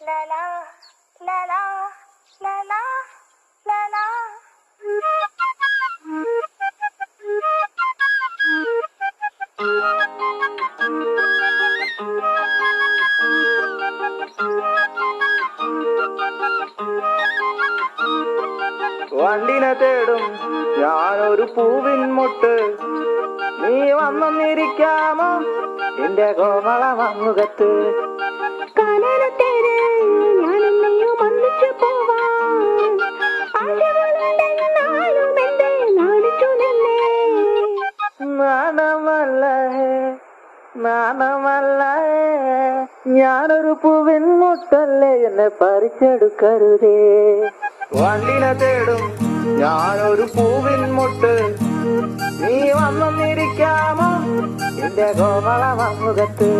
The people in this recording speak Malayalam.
la la la la la la la la. വണ്ടിനെ തേടും ഞാനൊരു പൂവിൻ മുട്ട്, നീ വന്നിരിക്കാമോ എന്റെ കോമള മമ്മുഖത്ത്. കാനനത്തേര് ഞാനെന്നെയും ഒന്നിച്ചു പോവാൻ, ആശകളുണ്ടെന്നാലും എന്റെ നാണിച്ചു നിന്നേ. നാണമല്ലേ നാണമല്ലേ, ഞാനൊരു പൂവിൻ മുട്ടല്ലേ, എന്നെ പറിച്ചെടുക്കരുതേ. വണ്ടിനെ തേടും ഞാനൊരു പൂവിൻ മുട്ട്, നീ വന്നിരിക്കാമോ എന്റെ കോമള മമ്മുഖത്ത്.